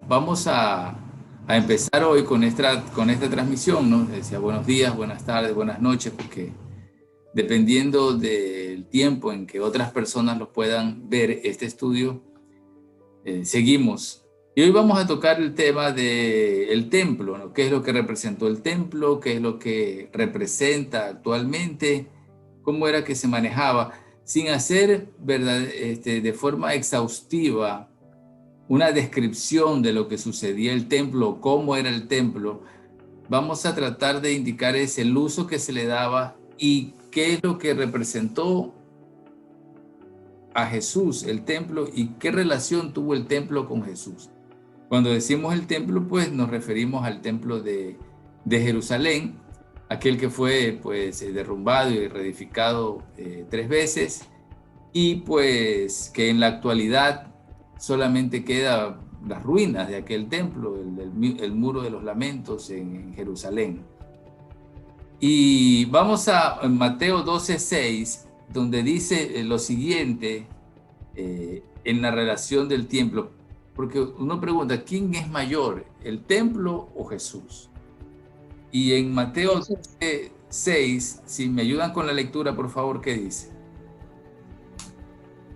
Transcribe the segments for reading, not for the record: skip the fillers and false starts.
vamos a empezar hoy con esta transmisión, ¿no? Decía buenos días, buenas tardes, buenas noches, porque dependiendo del tiempo en que otras personas lo puedan ver este estudio, seguimos. Y hoy vamos a tocar el tema del templo, ¿no? ¿Qué es lo que representó el templo? ¿Qué es lo que representa actualmente? ¿Cómo era que se manejaba? Sin hacer, ¿verdad? De forma exhaustiva una descripción de lo que sucedía en el templo, cómo era el templo, vamos a tratar de indicar el uso que se le daba y qué es lo que representó a Jesús, el templo, y qué relación tuvo el templo con Jesús. Cuando decimos el templo, pues nos referimos al templo de Jerusalén, aquel que fue pues derrumbado y reedificado 3 veces, y pues que en la actualidad solamente queda las ruinas de aquel templo, el muro de los lamentos en Jerusalén. Y vamos a Mateo 12:6, donde dice lo siguiente en la relación del templo, porque uno pregunta, ¿quién es mayor, el templo o Jesús? Y en Mateo 12:6, si me ayudan con la lectura, por favor, ¿qué dice?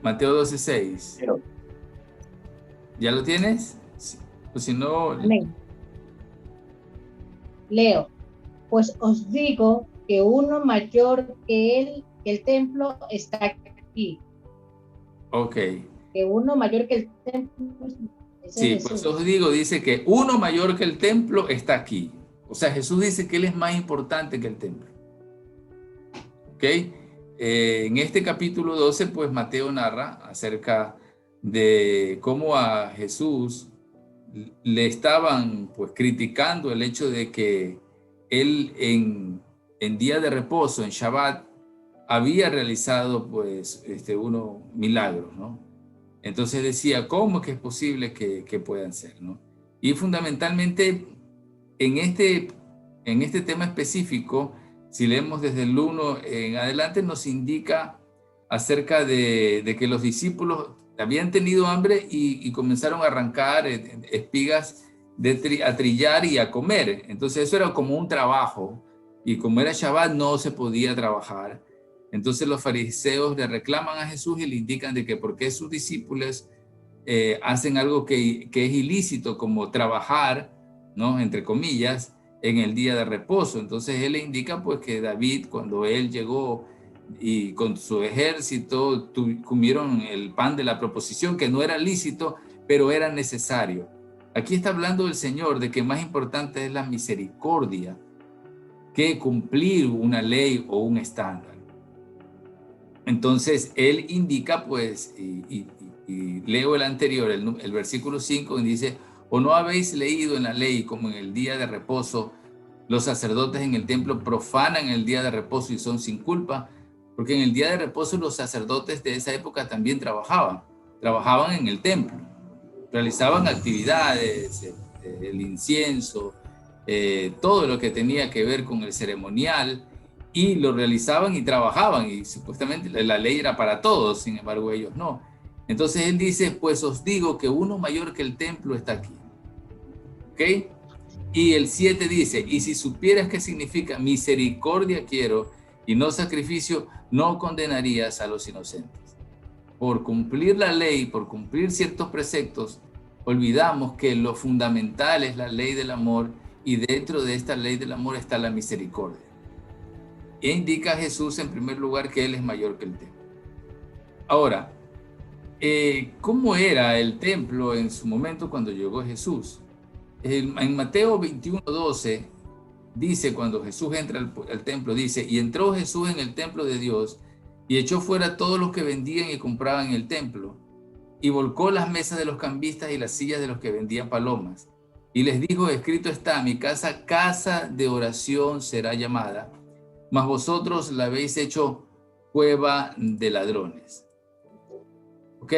Mateo 12:6. ¿Ya lo tienes? Pues si no... Amén. Leo, pues os digo que uno mayor que él, que el templo está aquí. Ok. Que uno mayor que el templo. Sí, pues os digo, dice que uno mayor que el templo está aquí. O sea, Jesús dice que Él es más importante que el templo. ¿Ok? En este capítulo 12, pues Mateo narra acerca de cómo a Jesús le estaban pues criticando el hecho de que Él en día de reposo, en Shabbat, había realizado pues unos milagros, ¿no? Entonces decía, ¿cómo es que es posible que puedan ser, ¿no? Y fundamentalmente en este tema específico, si leemos desde el 1 en adelante, nos indica acerca de que los discípulos habían tenido hambre y comenzaron a arrancar espigas a trillar y a comer. Entonces eso era como un trabajo, y como era Shabbat no se podía trabajar. Entonces los fariseos le reclaman a Jesús y le indican de que por qué sus discípulos hacen algo que es ilícito, como trabajar, ¿no? Entre comillas, en el día de reposo. Entonces él le indica pues que David, cuando él llegó y con su ejército comieron el pan de la proposición, que no era lícito, pero era necesario. Aquí está hablando el Señor de que más importante es la misericordia que cumplir una ley o un estándar. Entonces, él indica, pues, y leo el anterior, el versículo 5, y dice, ¿o no habéis leído en la ley como en el día de reposo los sacerdotes en el templo profanan el día de reposo y son sin culpa? Porque en el día de reposo los sacerdotes de esa época también trabajaban en el templo, realizaban actividades, el incienso, todo lo que tenía que ver con el ceremonial, y lo realizaban y trabajaban, y supuestamente la ley era para todos, sin embargo ellos no. Entonces él dice, pues os digo que uno mayor que el templo está aquí. ¿Ok? Y el 7 dice, y si supieras qué significa misericordia quiero y no sacrificio, no condenarías a los inocentes. Por cumplir la ley, por cumplir ciertos preceptos, olvidamos que lo fundamental es la ley del amor, y dentro de esta ley del amor está la misericordia. E indica a Jesús en primer lugar que Él es mayor que el templo. Ahora, ¿cómo era el templo en su momento cuando llegó Jesús? En Mateo 21:12 dice, cuando Jesús entra al templo, dice, y entró Jesús en el templo de Dios y echó fuera a todos los que vendían y compraban en el templo, y volcó las mesas de los cambistas y las sillas de los que vendían palomas. Y les dijo, escrito está, mi casa, casa de oración será llamada, mas vosotros la habéis hecho cueva de ladrones. ¿Ok?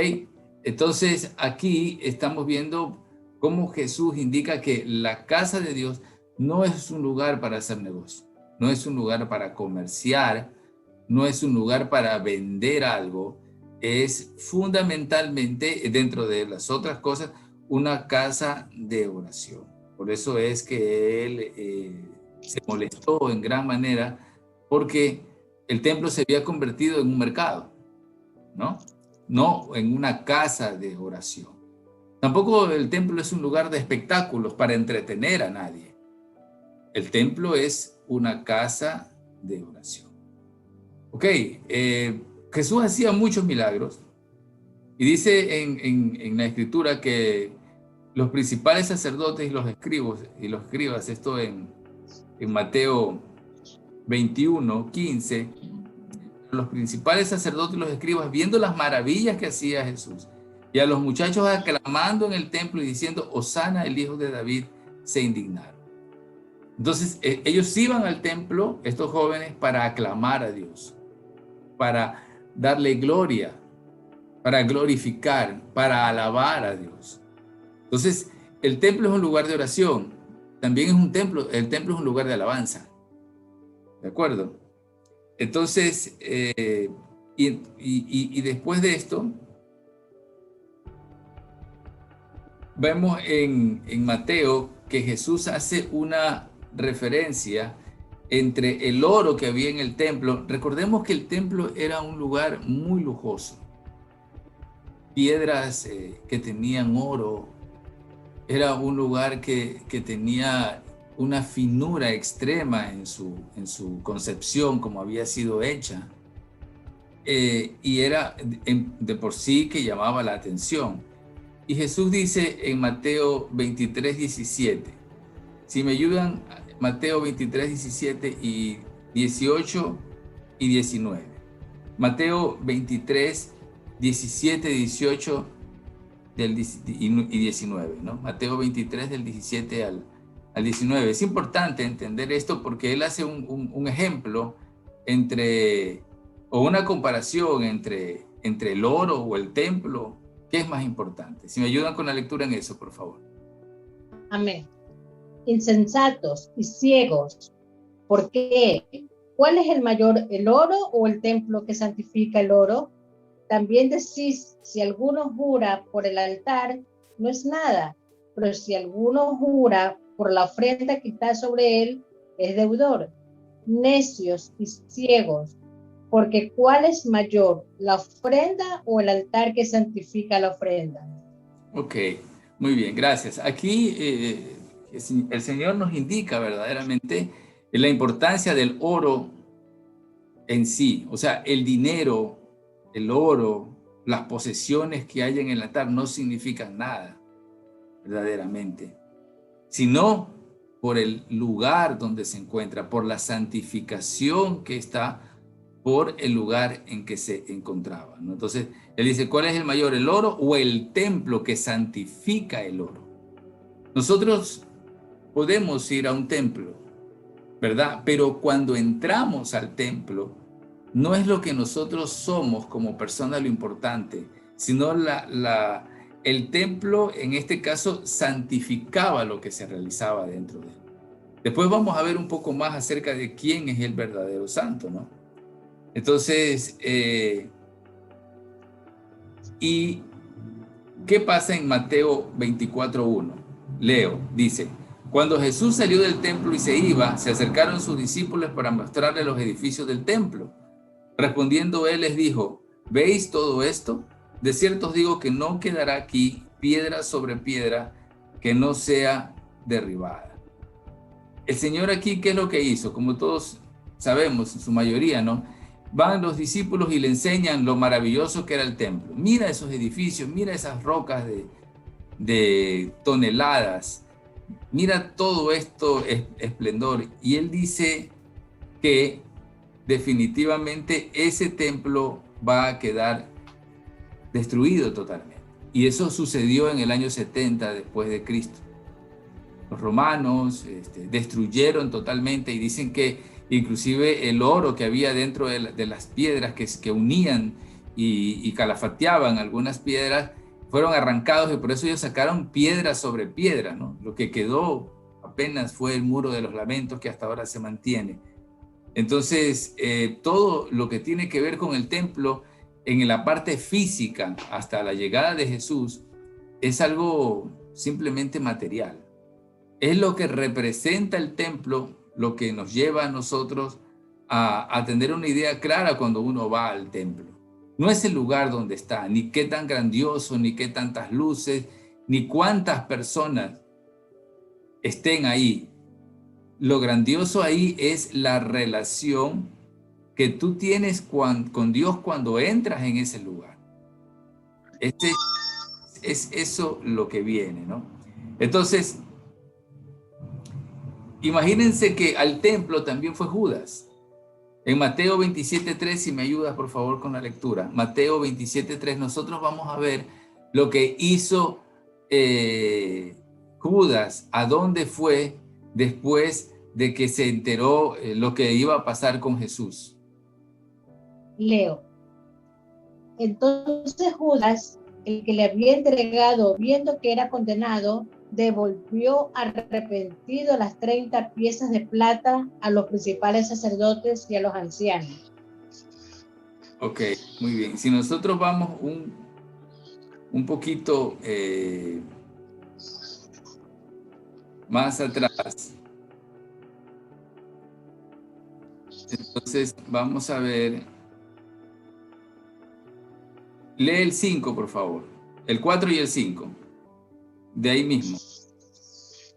Entonces aquí estamos viendo cómo Jesús indica que la casa de Dios no es un lugar para hacer negocio, no es un lugar para comerciar, no es un lugar para vender algo, es fundamentalmente, dentro de las otras cosas, una casa de oración. Por eso es que él se molestó en gran manera, porque el templo se había convertido en un mercado, ¿no? No en una casa de oración. Tampoco el templo es un lugar de espectáculos para entretener a nadie. El templo es una casa de oración. Ok, Jesús hacía muchos milagros y dice en la escritura que los principales sacerdotes y los escribas, esto en Mateo 21:15, los principales sacerdotes y los escribas, viendo las maravillas que hacía Jesús, y a los muchachos aclamando en el templo y diciendo, Hosana, el hijo de David, se indignaron. Entonces, ellos iban al templo, estos jóvenes, para aclamar a Dios, para darle gloria, para glorificar, para alabar a Dios. Entonces, el templo es un lugar de oración, también es un templo, el templo es un lugar de alabanza. ¿De acuerdo? Entonces, y después de esto, vemos en Mateo que Jesús hace una referencia entre el oro que había en el templo. Recordemos que el templo era un lugar muy lujoso. Piedras que tenían oro. Era un lugar que tenía una finura extrema en su concepción, como había sido hecha. Y era de por sí que llamaba la atención. Y Jesús dice en Mateo 23:17, si me ayudan, Mateo 23:17 y 18 y 19. Mateo 23:17, 18 y 19, ¿no? Mateo 23 del 17 al 19. Es importante entender esto porque él hace un ejemplo o una comparación entre el oro o el templo. ¿Qué es más importante? Si me ayudan con la lectura en eso, por favor. Amén. Insensatos y ciegos, ¿por qué? ¿Cuál es el mayor, el oro o el templo que santifica el oro? También decís, si alguno jura por el altar, no es nada, pero si alguno jura por la ofrenda que está sobre él, es deudor. Necios y ciegos, porque ¿cuál es mayor, la ofrenda o el altar que santifica la ofrenda? Ok, muy bien, gracias. Aquí el Señor nos indica verdaderamente la importancia del oro en sí. O sea, el dinero, el oro, las posesiones que hay en el altar no significan nada, verdaderamente, sino por el lugar donde se encuentra, por la santificación que está por el lugar en que se encontraba, ¿no? Entonces, él dice, ¿cuál es el mayor, el oro o el templo que santifica el oro? Nosotros podemos ir a un templo, ¿verdad? Pero cuando entramos al templo, no es lo que nosotros somos como personas lo importante, sino el templo, en este caso, santificaba lo que se realizaba dentro de él. Después vamos a ver un poco más acerca de quién es el verdadero santo, ¿no? Entonces, ¿y qué pasa en Mateo 24:1? Leo, dice, cuando Jesús salió del templo y se iba, se acercaron sus discípulos para mostrarle los edificios del templo. Respondiendo él les dijo, ¿veis todo esto? De cierto os digo que no quedará aquí piedra sobre piedra que no sea derribada. El Señor aquí, ¿qué es lo que hizo? Como todos sabemos, en su mayoría, ¿no? Van los discípulos y le enseñan lo maravilloso que era el templo. Mira esos edificios, mira esas rocas de toneladas, mira todo esto esplendor. Y él dice que definitivamente ese templo va a quedar destruido totalmente. Y eso sucedió en el año 70 después de Cristo. Los romanos destruyeron totalmente y dicen que inclusive el oro que había dentro de las piedras que unían y calafateaban algunas piedras fueron arrancados y por eso ellos sacaron piedra sobre piedra, ¿no? Lo que quedó apenas fue el muro de los lamentos que hasta ahora se mantiene. Entonces, todo lo que tiene que ver con el templo en la parte física hasta la llegada de Jesús es algo simplemente material. Es lo que representa el templo, lo que nos lleva a nosotros a tener una idea clara cuando uno va al templo. No es el lugar donde está, ni qué tan grandioso, ni qué tantas luces, ni cuántas personas estén ahí. Lo grandioso ahí es la relación que tú tienes con Dios cuando entras en ese lugar. Es eso lo que viene, ¿no? Entonces, imagínense que al templo también fue Judas. En Mateo 27:3, si me ayudas por favor con la lectura. Mateo 27:3, nosotros vamos a ver lo que hizo Judas, a dónde fue después de que se enteró lo que iba a pasar con Jesús. Leo. Entonces Judas, el que le había entregado, viendo que era condenado, devolvió arrepentido las 30 piezas de plata a los principales sacerdotes y a los ancianos. Ok, muy bien. Si nosotros vamos un poquito más atrás, entonces vamos a ver. Lee el 5, por favor. El 4 y el 5. De ahí mismo.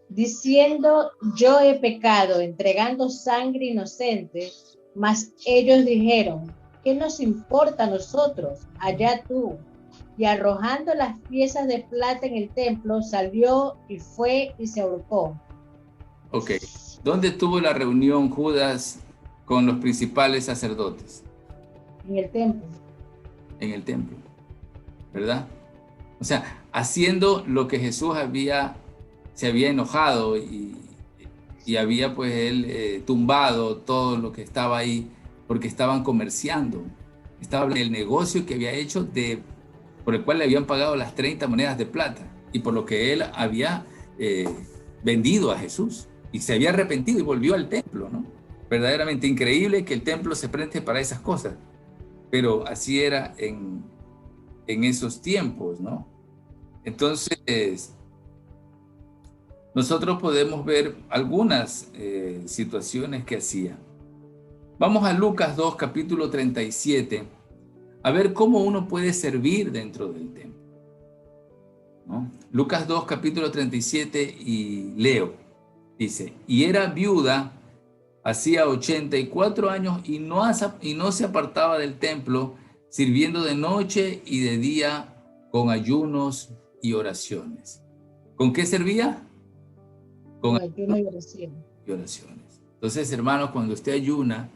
Diciendo, yo he pecado, entregando sangre inocente, mas ellos dijeron, ¿qué nos importa a nosotros? Allá tú. Y arrojando las piezas de plata en el templo, salió y fue y se ahorcó. Ok. ¿Dónde tuvo la reunión Judas con los principales sacerdotes? En el templo. En el templo, ¿verdad? O sea, haciendo lo que Jesús se había enojado y había pues él tumbado todo lo que estaba ahí porque estaban comerciando. Estaba el negocio que había hecho por el cual le habían pagado las 30 monedas de plata y por lo que él había vendido a Jesús y se había arrepentido y volvió al templo, ¿no? Verdaderamente increíble que el templo se preste para esas cosas, pero así era en esos tiempos, ¿no? Entonces, nosotros podemos ver algunas situaciones que hacía. Vamos a Lucas 2, capítulo 37, a ver cómo uno puede servir dentro del templo, ¿no? Lucas 2, capítulo 37, y leo. Dice, y era viuda, hacía 84 años y no se apartaba del templo, sirviendo de noche y de día con ayunos y oraciones. ¿Con qué servía? Con ayuno y oraciones. Entonces, hermanos, cuando usted ayuna,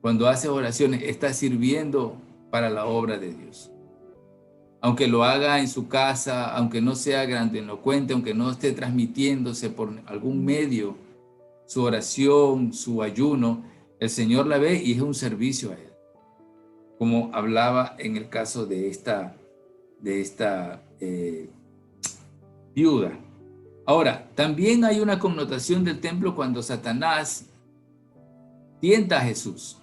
cuando hace oraciones, está sirviendo para la obra de Dios. Aunque lo haga en su casa, aunque no sea grandilocuente, aunque no esté transmitiéndose por algún medio, su oración, su ayuno, el Señor la ve y es un servicio a Él. Como hablaba en el caso de esta viuda. Ahora, también hay una connotación del templo cuando Satanás tienta a Jesús.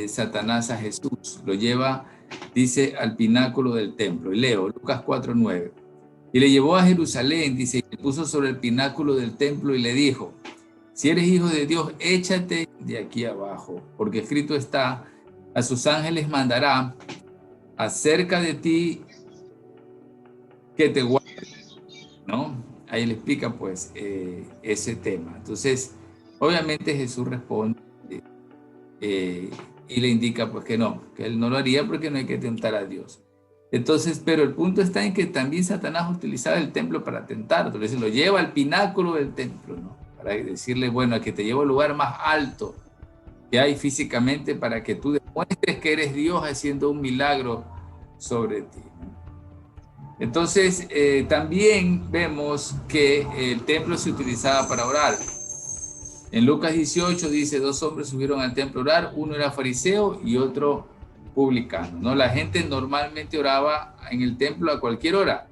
Satanás a Jesús lo lleva, dice, al pináculo del templo. Y leo, Lucas 4:9. Y le llevó a Jerusalén, dice, y le puso sobre el pináculo del templo y le dijo, si eres hijo de Dios, échate de aquí abajo, porque escrito está, a sus ángeles mandará acerca de ti que te guarden, ¿no? Ahí le explica pues ese tema. Entonces, obviamente Jesús responde y le indica pues que él no lo haría porque no hay que tentar a Dios. Entonces, pero el punto está en que también Satanás utilizaba el templo para tentar, entonces lo lleva al pináculo del templo, ¿no? Para decirle, bueno, a que te llevo al lugar más alto que hay físicamente para que tú demuestres que eres Dios haciendo un milagro sobre ti, ¿no? Entonces, también vemos que el templo se utilizaba para orar. En Lucas 18 dice, 2 hombres subieron al templo a orar, uno era fariseo y otro publicano, ¿no? La gente normalmente oraba en el templo a cualquier hora.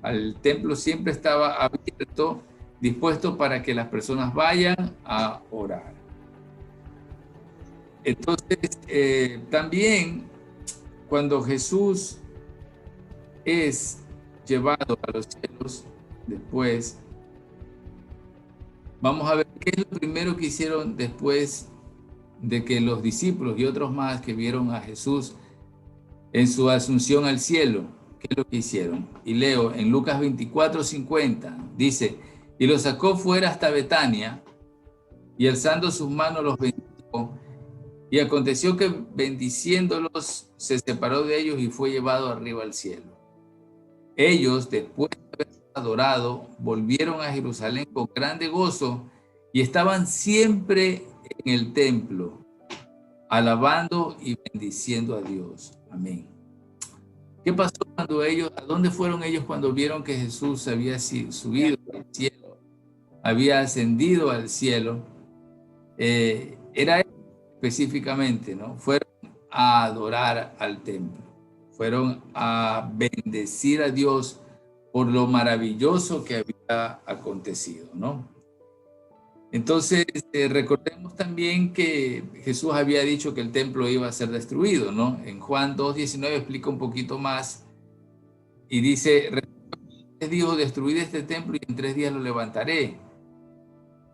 El templo siempre estaba abierto, dispuesto para que las personas vayan a orar. Entonces, también cuando Jesús es llevado a los cielos, después, vamos a ver qué es lo primero que hicieron después de que los discípulos y otros más que vieron a Jesús en su asunción al cielo, ¿qué es lo que hicieron? Y leo en Lucas 24:50, dice, y los sacó fuera hasta Betania, y alzando sus manos los bendijo, y aconteció que bendiciéndolos se separó de ellos y fue llevado arriba al cielo. Ellos, después de haber adorado, volvieron a Jerusalén con grande gozo y estaban siempre en el templo, alabando y bendiciendo a Dios. Amén. ¿Qué pasó cuando ellos, a dónde fueron ellos cuando vieron que Jesús había subido al cielo, había ascendido al cielo? Era específicamente, ¿no? Fueron a adorar al templo, fueron a bendecir a Dios por lo maravilloso que había acontecido, ¿no? Entonces, recordemos también que Jesús había dicho que el templo iba a ser destruido, ¿no? En Juan 2:19 explica un poquito más y dice, les dijo, destruid este templo y en 3 días lo levantaré.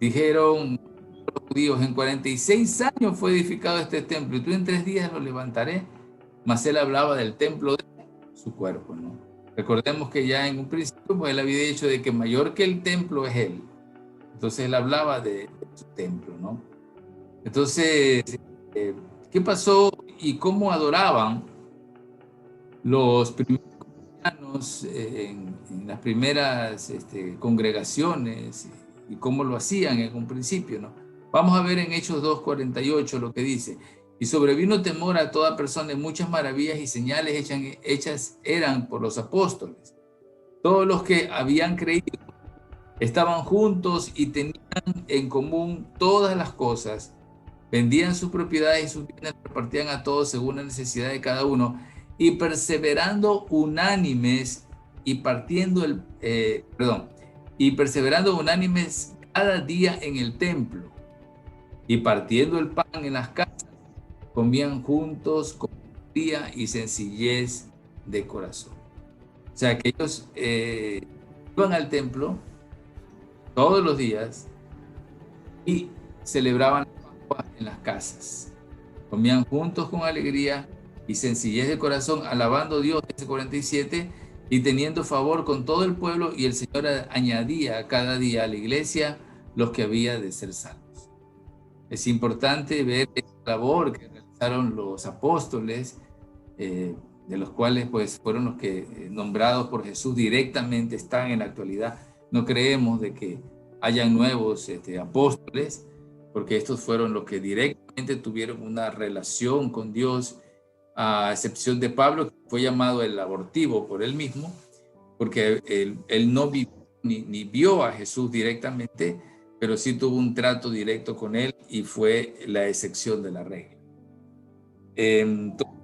Dijeron los judíos, en 46 años fue edificado este templo y tú en 3 días lo levantaré. Mas él hablaba del templo de su cuerpo, ¿no? Recordemos que ya en un principio pues él había dicho de que mayor que el templo es él. Entonces él hablaba de su templo, ¿no? Entonces, ¿qué pasó y cómo adoraban los primeros cristianos en las primeras congregaciones y cómo lo hacían en un principio, ¿no? Vamos a ver en Hechos 2:48 lo que dice. Y sobrevino temor a toda persona y muchas maravillas y señales hechas eran por los apóstoles. Todos los que habían creído estaban juntos y tenían en común todas las cosas, vendían sus propiedades y sus bienes, repartían a todos según la necesidad de cada uno, y perseverando unánimes y perseverando unánimes cada día en el templo y partiendo el pan en las casas, comían juntos con alegría y sencillez de corazón. O sea que ellos iban al templo todos los días y celebraban la Pascua en las casas. Comían juntos con alegría y sencillez de corazón, alabando a Dios, dice 47, y teniendo favor con todo el pueblo, y el Señor añadía cada día a la iglesia los que había de ser salvos. Es importante ver esta labor que realizaron los apóstoles, de los cuales pues fueron los que nombrados por Jesús directamente están en la actualidad. No creemos de que hayan nuevos apóstoles, porque estos fueron los que directamente tuvieron una relación con Dios, a excepción de Pablo, que fue llamado el abortivo por él mismo, porque él no vivió ni vio a Jesús directamente, pero sí tuvo un trato directo con él y fue la excepción de la regla. Entonces,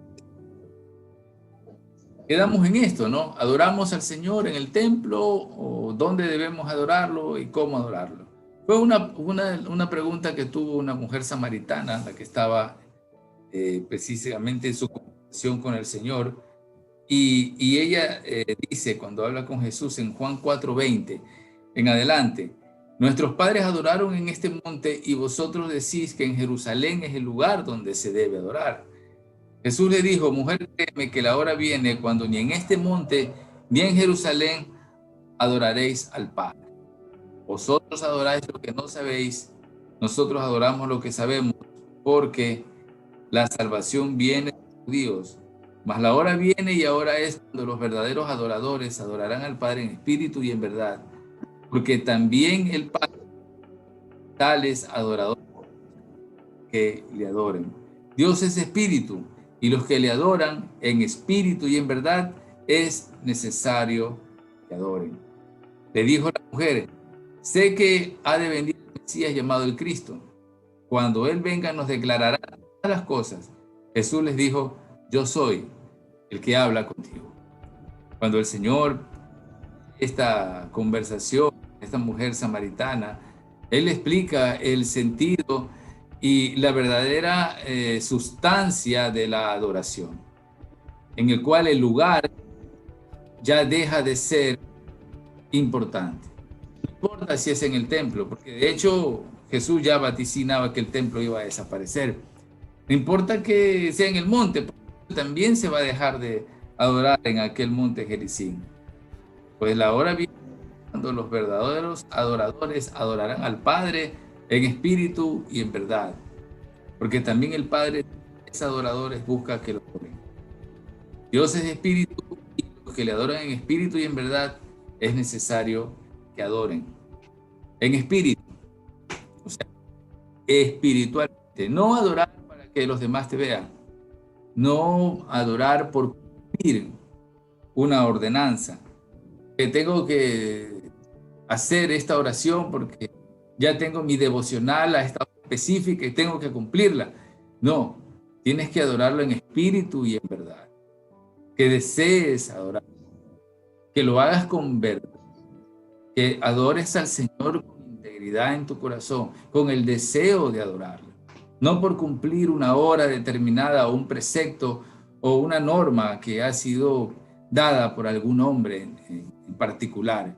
quedamos en esto, ¿no? ¿Adoramos al Señor en el templo o dónde debemos adorarlo y cómo adorarlo? Fue una pregunta que tuvo una mujer samaritana, la que estaba precisamente en su conversación con el Señor, y ella dice, cuando habla con Jesús en Juan 4:20 en adelante, nuestros padres adoraron en este monte y vosotros decís que en Jerusalén es el lugar donde se debe adorar. Jesús le dijo, mujer, créeme que la hora viene cuando ni en este monte ni en Jerusalén adoraréis al Padre. Vosotros adoráis lo que no sabéis, nosotros adoramos lo que sabemos, porque la salvación viene de los judíos. Mas la hora viene y ahora es cuando los verdaderos adoradores adorarán al Padre en espíritu y en verdad, porque también el Padre tales adoradores que le adoren. Dios es espíritu, y los que le adoran en espíritu y en verdad es necesario que adoren. Le dijo la mujer, sé que ha de venir el Mesías llamado el Cristo. Cuando Él venga nos declarará todas las cosas. Jesús les dijo, yo soy el que habla contigo. Cuando el Señor, esta conversación, esta mujer samaritana, Él explica el sentido y la verdadera sustancia de la adoración, en el cual el lugar ya deja de ser importante. No importa si es en el templo, porque de hecho Jesús ya vaticinaba que el templo iba a desaparecer. No importa que sea en el monte, porque también se va a dejar de adorar en aquel monte Gerizim. Pues la hora viene cuando los verdaderos adoradores adorarán al Padre en espíritu y en verdad, porque también el Padre de los adoradores busca que lo adoren. Dios es espíritu y los que le adoran en espíritu y en verdad es necesario que adoren. En espíritu, o sea, espiritualmente, no adorar para que los demás te vean, no adorar por cumplir una ordenanza, que tengo que hacer esta oración porque ya tengo mi devocional a esta hora específica y tengo que cumplirla. No, tienes que adorarlo en espíritu y en verdad. Que desees adorar, que lo hagas con verdad, que adores al Señor con integridad en tu corazón, con el deseo de adorarlo. No por cumplir una hora determinada o un precepto o una norma que ha sido dada por algún hombre en particular,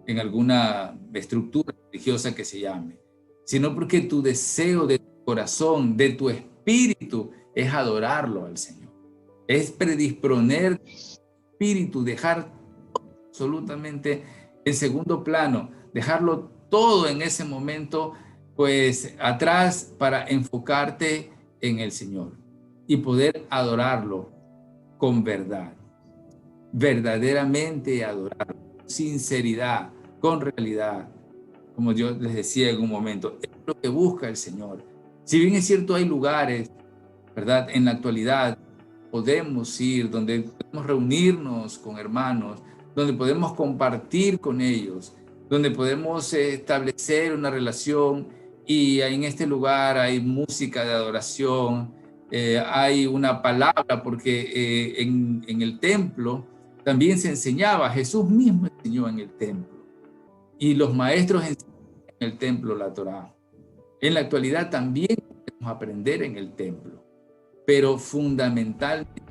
en alguna estructura religiosa que se llame, sino porque tu deseo de tu corazón, de tu espíritu, es adorarlo al Señor. Es predisponer tu espíritu, dejar absolutamente en segundo plano, dejarlo todo en ese momento, pues atrás para enfocarte en el Señor y poder adorarlo con verdad, verdaderamente adorarlo, sinceridad, con realidad, como yo les decía en un momento, es lo que busca el Señor. Si bien es cierto, hay lugares, ¿verdad? En la actualidad podemos ir, donde podemos reunirnos con hermanos, donde podemos compartir con ellos, donde podemos establecer una relación y en este lugar hay música de adoración, hay una palabra, porque en el templo también se enseñaba, Jesús mismo enseñó en el templo y los maestros enseñaban en el templo la Torá. En la actualidad también podemos aprender en el templo, pero fundamentalmente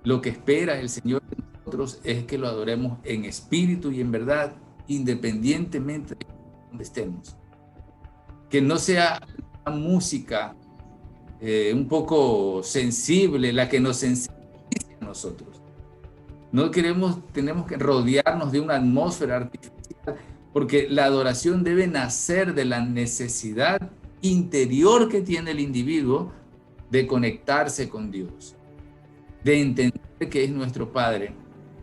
lo que espera el Señor de nosotros es que lo adoremos en espíritu y en verdad, independientemente de donde estemos. Que no sea una música un poco sensible la que nos sensibilice a nosotros. No tenemos que rodearnos de una atmósfera artificial, porque la adoración debe nacer de la necesidad interior que tiene el individuo de conectarse con Dios, de entender que es nuestro Padre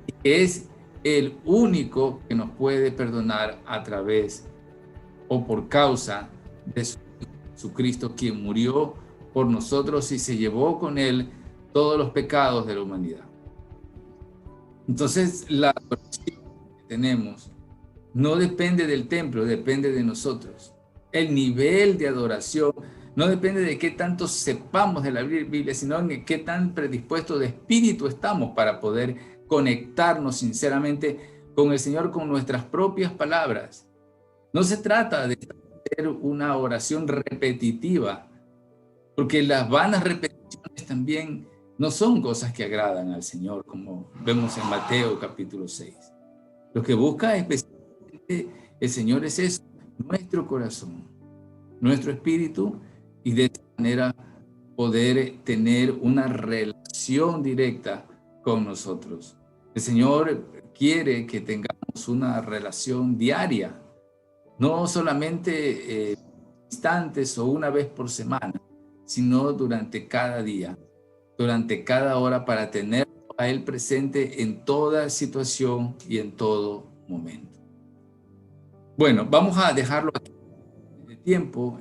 y que es el único que nos puede perdonar a través o por causa de Jesucristo, quien murió por nosotros y se llevó con él todos los pecados de la humanidad. Entonces, la adoración que tenemos no depende del templo, depende de nosotros. El nivel de adoración no depende de qué tanto sepamos de la Biblia, sino en qué tan predispuestos de espíritu estamos para poder conectarnos sinceramente con el Señor con nuestras propias palabras. No se trata de hacer una oración repetitiva, porque las vanas repeticiones también no son cosas que agradan al Señor, como vemos en Mateo capítulo 6. Lo que busca especialmente el Señor es eso, nuestro corazón, nuestro espíritu, y de esta manera poder tener una relación directa con nosotros. El Señor quiere que tengamos una relación diaria, no solamente instantes o una vez por semana, sino durante cada día, durante cada hora, para tener a Él presente en toda situación y en todo momento. Bueno, vamos a dejarlo aquí de tiempo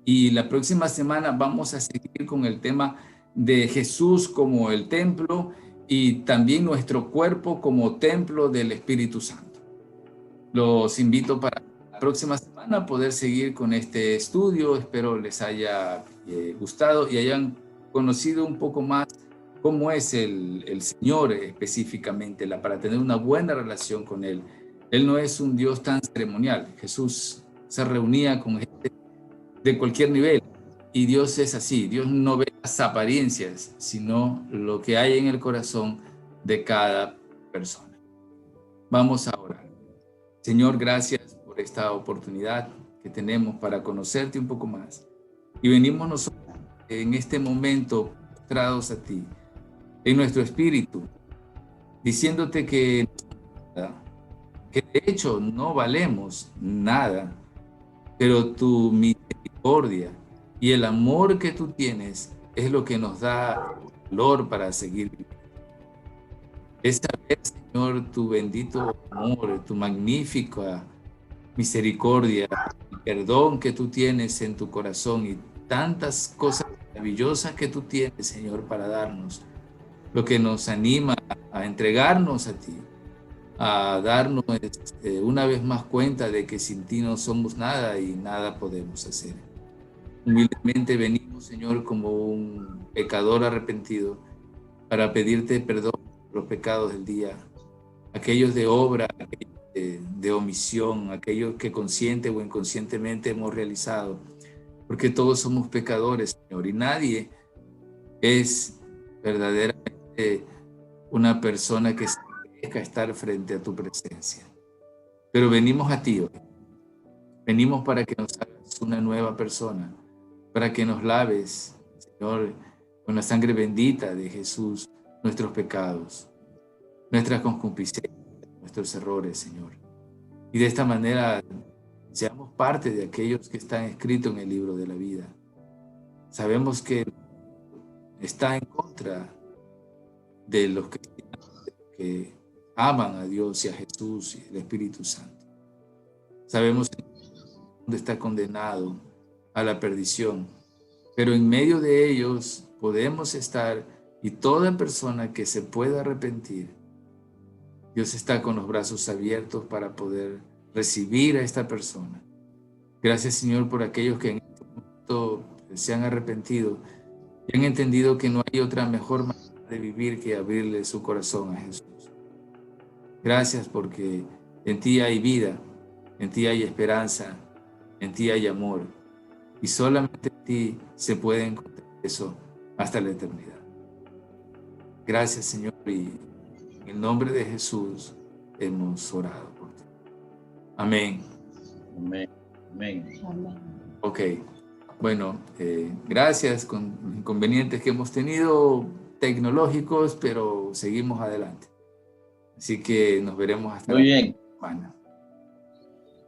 y la próxima semana vamos a seguir con el tema de Jesús como el templo y también nuestro cuerpo como templo del Espíritu Santo. Los invito para la próxima semana a poder seguir con este estudio. Espero les haya gustado y hayan conocido un poco más cómo es el Señor específicamente, para tener una buena relación con Él. Él no es un Dios tan ceremonial. Jesús se reunía con gente de cualquier nivel y Dios es así. Dios no ve las apariencias, sino lo que hay en el corazón de cada persona. Vamos a orar. Señor, gracias por esta oportunidad que tenemos para conocerte un poco más. Y venimos nosotros en este momento postrados a ti, en nuestro espíritu, diciéndote que de hecho no valemos nada, pero tu misericordia y el amor que tú tienes es lo que nos da valor para seguir viviendo. Es saber, Señor, tu bendito amor, tu magnífica misericordia, el perdón que tú tienes en tu corazón y tantas cosas maravillosas que tú tienes, Señor, para darnos, lo que nos anima a entregarnos a ti, a darnos una vez más cuenta de que sin ti no somos nada y nada podemos hacer. Humildemente venimos, Señor, como un pecador arrepentido para pedirte perdón por los pecados del día, aquellos de obra, aquellos de omisión, aquellos que consciente o inconscientemente hemos realizado, porque todos somos pecadores, Señor, y nadie es verdaderamente una persona que se merezca estar frente a tu presencia. Pero venimos a ti hoy. Venimos para que nos hagas una nueva persona, para que nos laves, Señor, con la sangre bendita de Jesús, nuestros pecados, nuestras concupiscencias, nuestros errores, Señor. Y de esta manera seamos parte de aquellos que están escritos en el libro de la vida. Sabemos que está en contra de los que aman a Dios y a Jesús y al Espíritu Santo. Sabemos que está condenado a la perdición, pero en medio de ellos podemos estar, y toda persona que se pueda arrepentir, Dios está con los brazos abiertos para poder recibir a esta persona. Gracias, Señor, por aquellos que en este momento se han arrepentido y han entendido que no hay otra mejor manera de vivir que abrirle su corazón a Jesús. Gracias porque en ti hay vida, en ti hay esperanza, en ti hay amor, y solamente en ti se puede encontrar eso hasta la eternidad. Gracias, Señor, y en el nombre de Jesús hemos orado por ti. Amén. Amén. Amén. Ok, bueno, gracias con los inconvenientes que hemos tenido tecnológicos, pero seguimos adelante. Así que nos veremos hasta Muy bien. semana.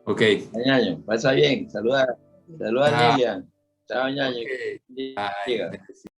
Ok. Ñaño, pasa bien. Saluda a Chao. Lilian. Chao, Ñaño. Okay. Llega.